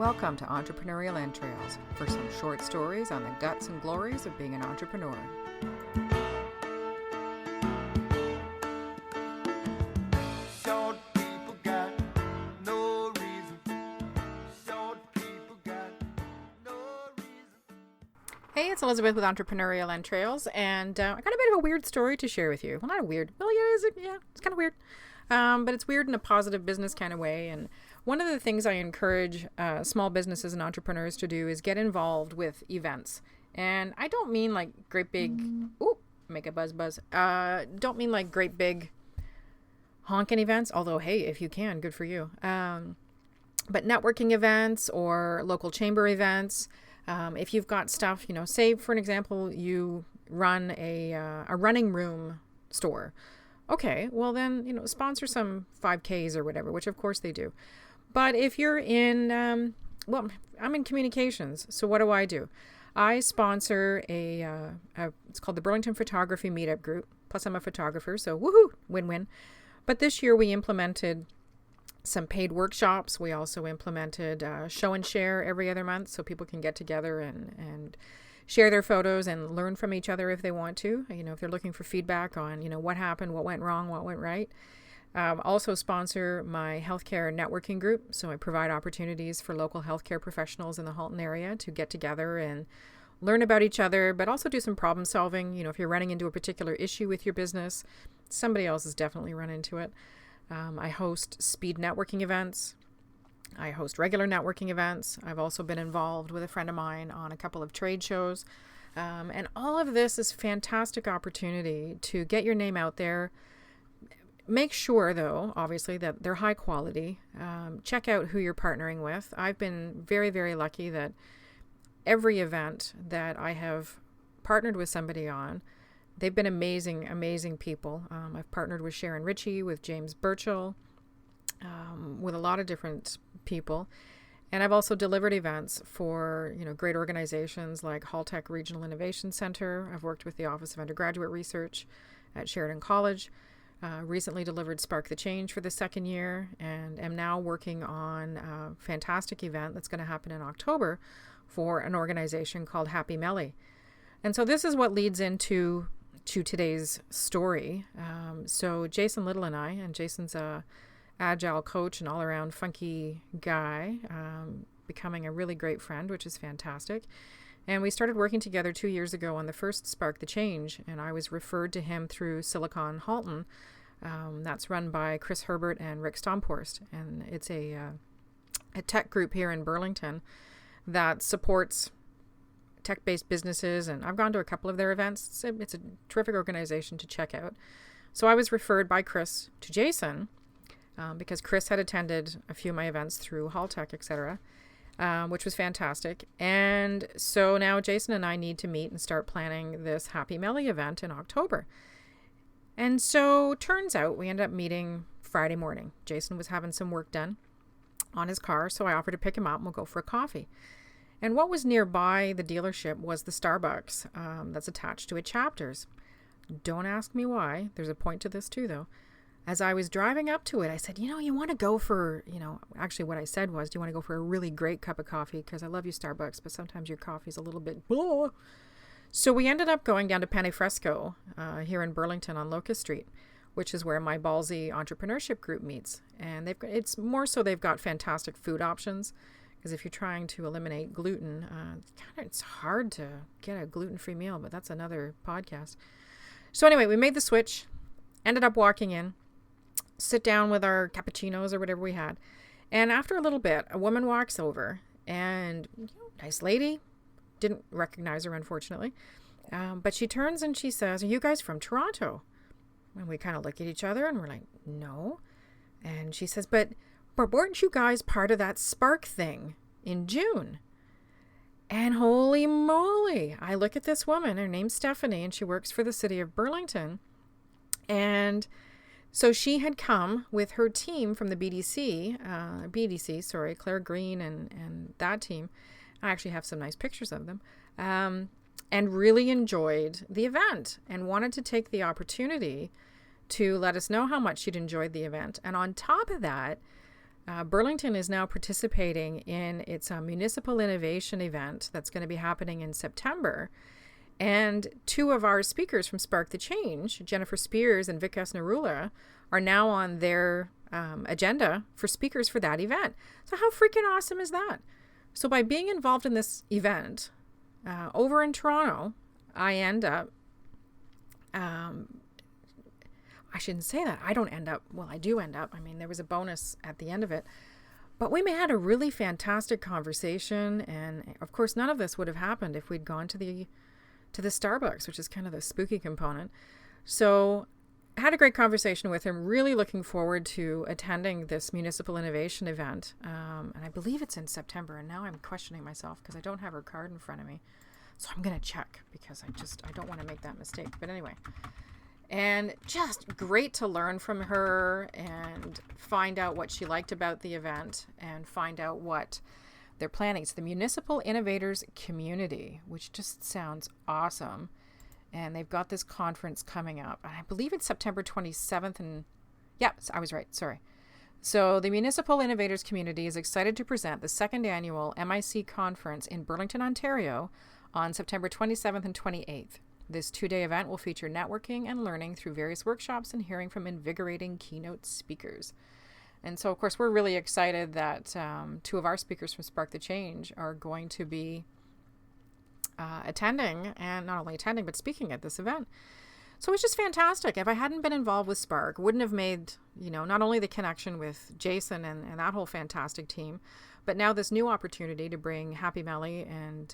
Welcome to Entrepreneurial Entrails for some short stories on the guts and glories of being an entrepreneur. Short people got no reason. Short people got no reason. Hey, it's Elizabeth with Entrepreneurial Entrails, and I got a bit of a weird story to share with you. Well, not a weird. Well, yeah, is it? Yeah, it's kind of weird. But it's weird in a positive business kind of way. And one of the things I encourage small businesses and entrepreneurs to do is get involved with events. And I don't mean like great big, make a buzz. Don't mean like great big honking events, although, hey, if you can, good for you. But networking events or local chamber events, if you've got stuff, say, for an example, you run a running room store. Okay, well then, sponsor some 5Ks or whatever, which of course they do. But if you're in, I'm in communications. So what do? I sponsor it's called the Burlington Photography Meetup Group. Plus I'm a photographer, so woohoo, win-win. But this year we implemented some paid workshops. We also implemented show and share every other month so people can get together and share their photos and learn from each other if they want to, if they're looking for feedback on, what happened, what went wrong, what went right. Also sponsor my healthcare networking group. So I provide opportunities for local healthcare professionals in the Halton area to get together and learn about each other, but also do some problem solving. If you're running into a particular issue with your business, somebody else has definitely run into it. I host speed networking events. I host regular networking events. I've also been involved with a friend of mine on a couple of trade shows. And all of this is fantastic opportunity to get your name out there. Make sure, though, obviously, that they're high quality. Check out who you're partnering with. I've been very, very lucky that every event that I have partnered with somebody on, they've been amazing, amazing people. I've partnered with Sharon Ritchie, with James Burchell, with a lot of different people. And I've also delivered events for, great organizations like Haltech Regional Innovation Center. I've worked with the Office of Undergraduate Research at Sheridan College. Recently delivered Spark the Change for the second year, and am now working on a fantastic event that's going to happen in October for an organization called Happy Melly. And so this is what leads into today's story. So Jason Little and I, and Jason's a agile coach and all-around funky guy, becoming a really great friend, which is fantastic. And we started working together 2 years ago on the first Spark the Change, and I was referred to him through Silicon Halton. That's run by Chris Herbert and Rick Stomphorst, and it's a tech group here in Burlington that supports tech-based businesses, and I've gone to a couple of their events. It's a terrific organization to check out. So I was referred by Chris to Jason, because Chris had attended a few of my events through Haltech, etc., which was fantastic. And so now Jason and I need to meet and start planning this Happy Melly event in October. And so turns out we ended up meeting Friday morning. Jason was having some work done on his car, so I offered to pick him up and we'll go for a coffee. And what was nearby the dealership was the Starbucks that's attached to it, Chapters. Don't ask me why. There's a point to this too, though. As I was driving up to it, I said, you want to go for, actually what I said was, do you want to go for a really great cup of coffee? Because I love you, Starbucks, but sometimes your coffee's a little bit blah. So we ended up going down to Pane Fresco here in Burlington on Locust Street, which is where my Ballsy entrepreneurship group meets. And it's more so they've got fantastic food options, because if you're trying to eliminate gluten, it's hard to get a gluten-free meal, but that's another podcast. So anyway, we made the switch, ended up walking in, sit down with our cappuccinos or whatever we had. And after a little bit, a woman walks over, and nice lady, didn't recognize her, unfortunately. But she turns and she says, "Are you guys from Toronto?" And we kind of look at each other and we're like, "No." And she says, but weren't you guys part of that Spark thing in June? And holy moly, I look at this woman, her name's Stephanie, and she works for the city of Burlington. And so she had come with her team from the BDC, Claire Green and that team. I actually have some nice pictures of them, and really enjoyed the event and wanted to take the opportunity to let us know how much she'd enjoyed the event. And on top of that, Burlington is now participating in its municipal innovation event that's going to be happening in September. And two of our speakers from Spark the Change, Jennifer Spears and Vikas Narula, are now on their agenda for speakers for that event. So how freaking awesome is that? So by being involved in this event over in Toronto, I end up, I shouldn't say that. I don't end up, well, I do end up. I mean, there was a bonus at the end of it. But we had a really fantastic conversation. And of course, none of this would have happened if we'd gone to the Starbucks, which is kind of the spooky component. So I had a great conversation with him, really looking forward to attending this municipal innovation event. And I believe it's in September. And now I'm questioning myself because I don't have her card in front of me. So I'm going to check because I don't want to make that mistake. But anyway, and just great to learn from her and find out what she liked about the event and find out what they're planning. It's the Municipal Innovators Community, which just sounds awesome. And they've got this conference coming up. I believe it's September 27th. And yeah, I was right. Sorry. So the Municipal Innovators Community is excited to present the second annual MIC conference in Burlington, Ontario on September 27th and 28th. This 2-day event will feature networking and learning through various workshops and hearing from invigorating keynote speakers. And so, of course, we're really excited that two of our speakers from Spark the Change are going to be attending, and not only attending, but speaking at this event. So it's just fantastic. If I hadn't been involved with Spark, wouldn't have made, not only the connection with Jason and that whole fantastic team, but now this new opportunity to bring Happy Melly and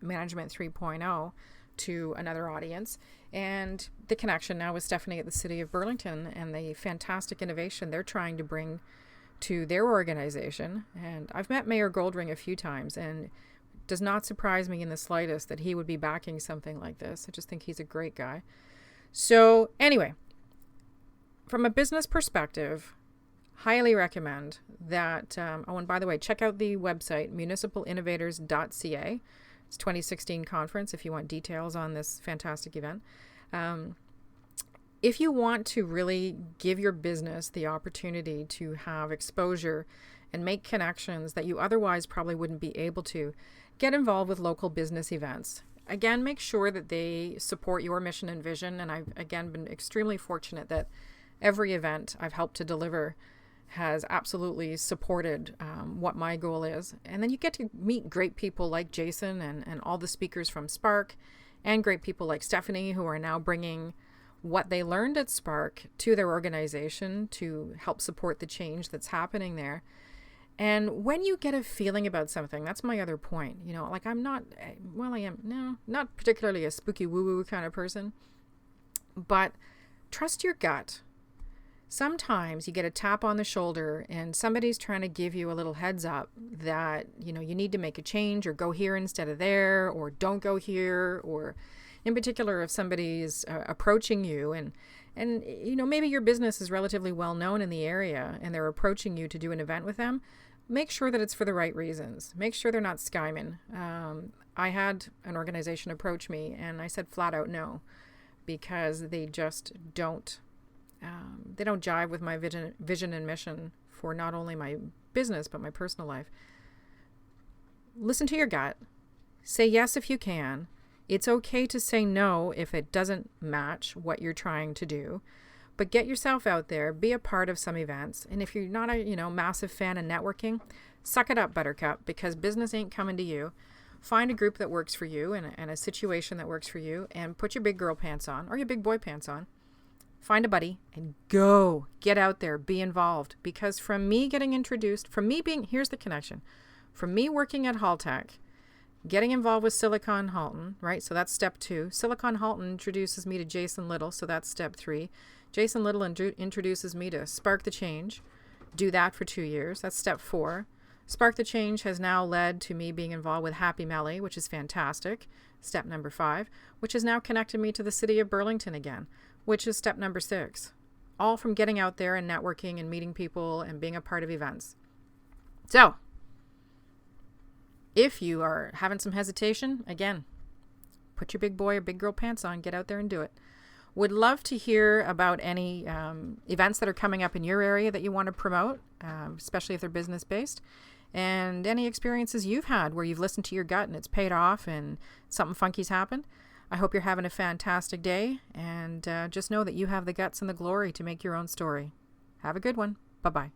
Management 3.0 to another audience, and the connection now with Stephanie at the City of Burlington and the fantastic innovation they're trying to bring to their organization. And I've met Mayor Goldring a few times, and it does not surprise me in the slightest that he would be backing something like this. I just think he's a great guy. So anyway, from a business perspective, highly recommend that. Oh, and by the way, check out the website, municipalinnovators.ca. It's 2016 conference if you want details on this fantastic event. If you want to really give your business the opportunity to have exposure and make connections that you otherwise probably wouldn't be able to, get involved with local business events. Again, make sure that they support your mission and vision. And I've, again, been extremely fortunate that every event I've helped to deliver has absolutely supported what my goal is. And then you get to meet great people like Jason and all the speakers from Spark, and great people like Stephanie, who are now bringing what they learned at Spark to their organization to help support the change that's happening there. And when you get a feeling about something, that's my other point. Like I'm not, well, I am, no, not particularly a spooky woo-woo kind of person, but trust your gut. Sometimes you get a tap on the shoulder and somebody's trying to give you a little heads up that, you need to make a change or go here instead of there, or don't go here, or in particular, if somebody's approaching you and maybe your business is relatively well known in the area and they're approaching you to do an event with them, make sure that it's for the right reasons. Make sure they're not skimming. I had an organization approach me and I said flat out no, because they just don't. They don't jive with my vision and mission for not only my business, but my personal life. Listen to your gut. Say yes if you can. It's okay to say no if it doesn't match what you're trying to do. But get yourself out there. Be a part of some events. And if you're not a massive fan of networking, suck it up, Buttercup, because business ain't coming to you. Find a group that works for you and a situation that works for you, and put your big girl pants on or your big boy pants on. Find a buddy and go. Get out there. Be involved. Because from me getting introduced, here's the connection. From me working at Haltech, getting involved with Silicon Halton, right? So that's step 2. Silicon Halton introduces me to Jason Little. So that's step 3. Jason Little introduces me to Spark the Change. Do that for 2 years. That's step 4. Spark the Change has now led to me being involved with Happy Melly, which is fantastic. Step number 5, which has now connected me to the City of Burlington again, which is step number 6. All from getting out there and networking and meeting people and being a part of events. So, if you are having some hesitation, again, put your big boy or big girl pants on, get out there and do it. Would love to hear about any events that are coming up in your area that you want to promote, especially if they're business-based, and any experiences you've had where you've listened to your gut and it's paid off and something funky's happened. I hope you're having a fantastic day, and just know that you have the guts and the glory to make your own story. Have a good one. Bye-bye.